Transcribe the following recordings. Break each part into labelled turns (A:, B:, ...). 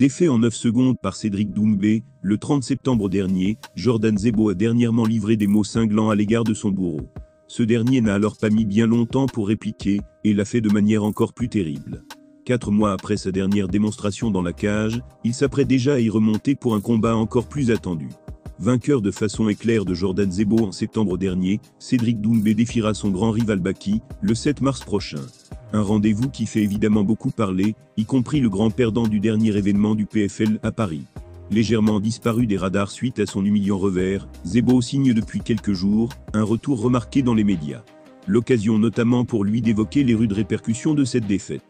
A: Défait en 9 secondes par Cédric Doumbé, le 30 septembre dernier, Jordan Zebo a dernièrement livré des mots cinglants à l'égard de son bourreau. Ce dernier n'a alors pas mis bien longtemps pour répliquer, et l'a fait de manière encore plus terrible. 4 mois après sa dernière démonstration dans la cage, il s'apprête déjà à y remonter pour un combat encore plus attendu. Vainqueur de façon éclair de Jordan Zebo en septembre dernier, Cédric Doumbé défiera son grand rival Baki, le 7 mars prochain. Un rendez-vous qui fait évidemment beaucoup parler, y compris le grand perdant du dernier événement du PFL à Paris. Légèrement disparu des radars suite à son humiliant revers, Zebo signe depuis quelques jours un retour remarqué dans les médias. L'occasion notamment pour lui d'évoquer les rudes répercussions de cette défaite.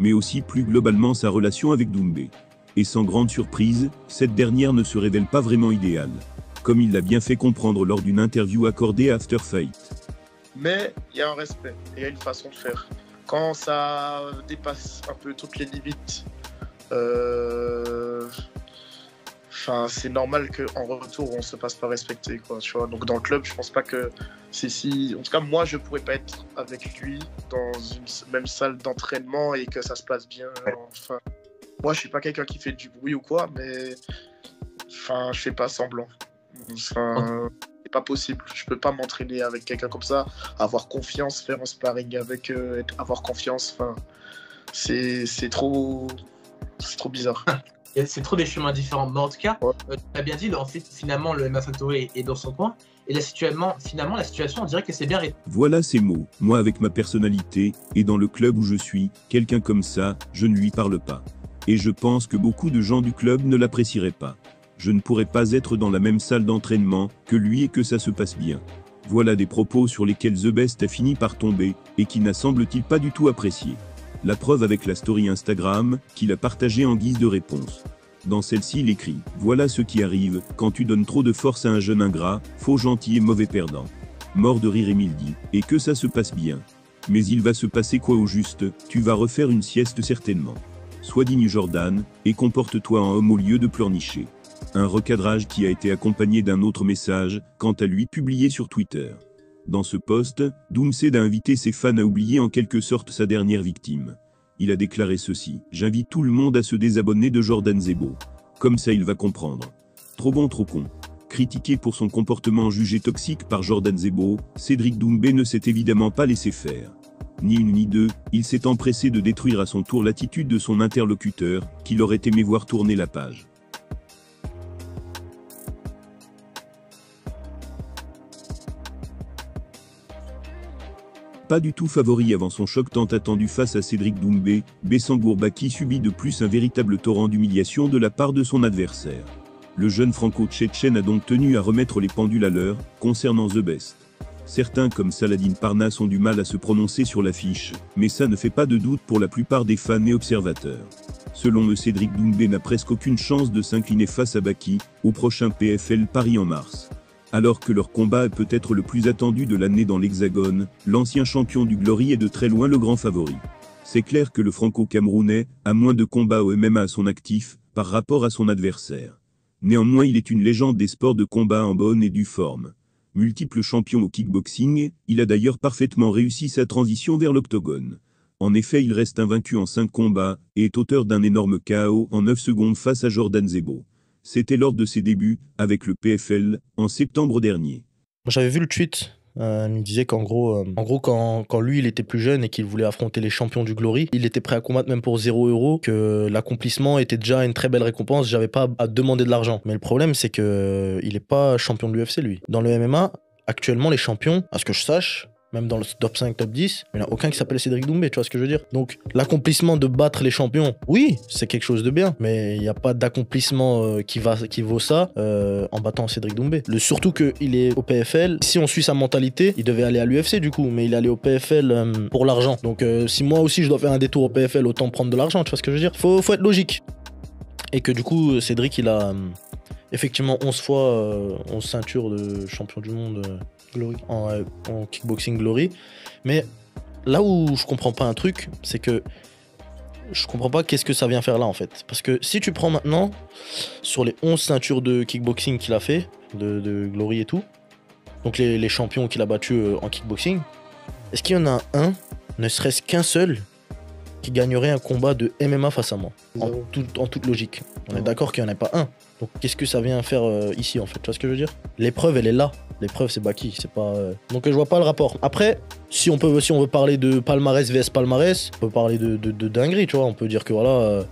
A: Mais aussi plus globalement sa relation avec Doumbé. Et sans grande surprise, cette dernière ne se révèle pas vraiment idéale. Comme il l'a bien fait comprendre lors d'une interview accordée à After Fight.
B: Mais il y a un respect, et il y a une façon de faire. Quand ça dépasse un peu toutes les limites, c'est normal qu'en retour, on se fasse pas respecter, quoi, tu vois. Donc dans le club, je pense pas que en tout cas, moi, je pourrais pas être avec lui dans une même salle d'entraînement et que ça se passe bien. Enfin, moi, je suis pas quelqu'un qui fait du bruit ou quoi, mais je fais pas semblant. C'est pas possible. Je peux pas m'entraîner avec quelqu'un comme ça, avoir confiance, faire un sparring avec eux, avoir confiance. C'est trop bizarre.
C: C'est trop des chemins différents. Mais en tout cas, tu as bien dit, finalement, le MMA Factory est dans son coin. Et finalement, la situation, on dirait que c'est bien.
A: Voilà ces mots. Moi, avec ma personnalité, et dans le club où je suis, quelqu'un comme ça, je ne lui parle pas. Et je pense que beaucoup de gens du club ne l'apprécieraient pas. Je ne pourrais pas être dans la même salle d'entraînement que lui et que ça se passe bien. Voilà des propos sur lesquels The Best a fini par tomber, et qui n'a semble-t-il pas du tout apprécié. La preuve avec la story Instagram, qu'il a partagée en guise de réponse. Dans celle-ci, il écrit « Voilà ce qui arrive, quand tu donnes trop de force à un jeune ingrat, faux gentil et mauvais perdant. » Mort de rire Émile dit « Et que ça se passe bien. Mais il va se passer quoi au juste, tu vas refaire une sieste certainement. Sois digne Jordan, et comporte-toi en homme au lieu de pleurnicher. » Un recadrage qui a été accompagné d'un autre message, quant à lui publié sur Twitter. Dans ce post, Doomsday a invité ses fans à oublier en quelque sorte sa dernière victime. Il a déclaré ceci « J'invite tout le monde à se désabonner de Jordan Zebo. Comme ça il va comprendre. Trop bon, trop con. » Critiqué pour son comportement jugé toxique par Jordan Zebo, Cédric Doumbé ne s'est évidemment pas laissé faire. Ni une ni deux, il s'est empressé de détruire à son tour l'attitude de son interlocuteur, qu'il aurait aimé voir tourner la page. Pas du tout favori avant son choc tant attendu face à Cédric Doumbé, Bessangour Baki subit de plus un véritable torrent d'humiliation de la part de son adversaire. Le jeune franco-tchétchène a donc tenu à remettre les pendules à l'heure, concernant The Best. Certains comme Saladin Parnasse ont du mal à se prononcer sur l'affiche, mais ça ne fait pas de doute pour la plupart des fans et observateurs. Selon eux, Cédric Doumbé n'a presque aucune chance de s'incliner face à Baki, au prochain PFL Paris en mars. Alors que leur combat est peut-être le plus attendu de l'année dans l'Hexagone, l'ancien champion du Glory est de très loin le grand favori. C'est clair que le franco-camerounais a moins de combats au MMA à son actif, par rapport à son adversaire. Néanmoins, il est une légende des sports de combat en bonne et due forme. Multiple champion au kickboxing, il a d'ailleurs parfaitement réussi sa transition vers l'octogone. En effet, il reste invaincu en 5 combats, et est auteur d'un énorme KO en 9 secondes face à Jordan Zebo. C'était lors de ses débuts, avec le PFL, en septembre dernier.
D: J'avais vu le tweet, il me disait qu'en gros, quand lui il était plus jeune et qu'il voulait affronter les champions du Glory, il était prêt à combattre même pour 0 €, que l'accomplissement était déjà une très belle récompense, j'avais pas à demander de l'argent. Mais le problème c'est que il est pas champion de l'UFC lui. Dans le MMA, actuellement les champions, à ce que je sache, même dans le top 5, top 10, il n'y en a aucun qui s'appelle Cédric Doumbé, tu vois ce que je veux dire? Donc, l'accomplissement de battre les champions, oui, c'est quelque chose de bien, mais il n'y a pas d'accomplissement qui vaut ça en battant Cédric Doumbé. Surtout qu'il est au PFL, si on suit sa mentalité, il devait aller à l'UFC du coup, mais il est allé au PFL pour l'argent. Donc, si moi aussi je dois faire un détour au PFL, autant prendre de l'argent, tu vois ce que je veux dire? Faut être logique. Et que du coup, Cédric, il a effectivement 11 fois 11 ceintures de champion du monde Glory, en kickboxing Glory. Mais là où je comprends pas un truc, c'est que je comprends pas qu'est-ce que ça vient faire là en fait. Parce que si tu prends maintenant sur les 11 ceintures de kickboxing qu'il a fait, de Glory et tout, donc les champions qu'il a battus en kickboxing, est-ce qu'il y en a un, ne serait-ce qu'un seul, qui gagnerait un combat de MMA face à moi. En,
E: Zéro.
D: en toute logique. On est
E: Ouais.
D: d'accord qu'il n'y en a pas un. Donc qu'est-ce que ça vient faire ici en fait? Tu vois ce que je veux dire? L'épreuve elle est là. L'épreuve c'est Baki, c'est pas. Donc je vois pas le rapport. Après, si on veut parler de palmarès vs palmarès, on peut parler de dinguerie, tu vois. On peut dire que voilà.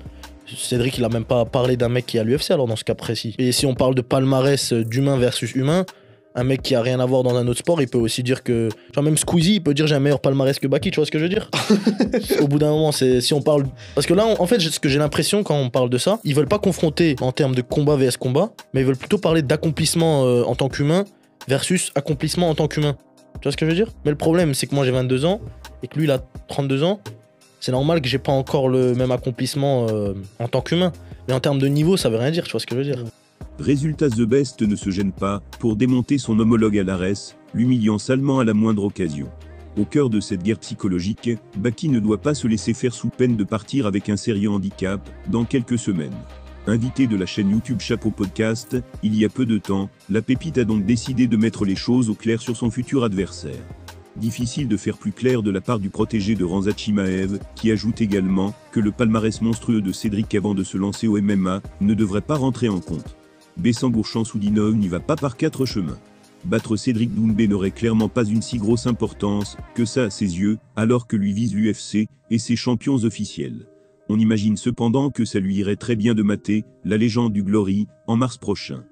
D: Cédric il a même pas parlé d'un mec qui est à l'UFC alors dans ce cas précis. Et si on parle de palmarès d'humain versus humain, un mec qui a rien à voir dans un autre sport, il peut aussi dire que. Genre même Squeezie, il peut dire j'ai un meilleur palmarès que Baki, tu vois ce que je veux dire? Au bout d'un moment, c'est si on parle. Parce que là, en fait, ce que j'ai l'impression quand on parle de ça, ils veulent pas confronter en termes de combat vs combat, mais ils veulent plutôt parler d'accomplissement en tant qu'humain versus accomplissement en tant qu'humain. Tu vois ce que je veux dire? Mais le problème, c'est que moi j'ai 22 ans et que lui il a 32 ans. C'est normal que j'ai pas encore le même accomplissement en tant qu'humain. Mais en termes de niveau, ça veut rien dire, tu vois ce que je veux dire?
A: Résultat, The Best ne se gêne pas pour démonter son homologue à l'ARES, l'humiliant salement à la moindre occasion. Au cœur de cette guerre psychologique, Baki ne doit pas se laisser faire sous peine de partir avec un sérieux handicap dans quelques semaines. Invité de la chaîne YouTube Chapeau Podcast, il y a peu de temps, la pépite a donc décidé de mettre les choses au clair sur son futur adversaire. Difficile de faire plus clair de la part du protégé de Ramzat Chimaev, qui ajoute également que le palmarès monstrueux de Cédric avant de se lancer au MMA ne devrait pas rentrer en compte. Bessangour-Chansoudinov n'y va pas par 4 chemins. Battre Cédric Doumbé n'aurait clairement pas une si grosse importance que ça à ses yeux, alors que lui vise l'UFC et ses champions officiels. On imagine cependant que ça lui irait très bien de mater la légende du Glory en mars prochain.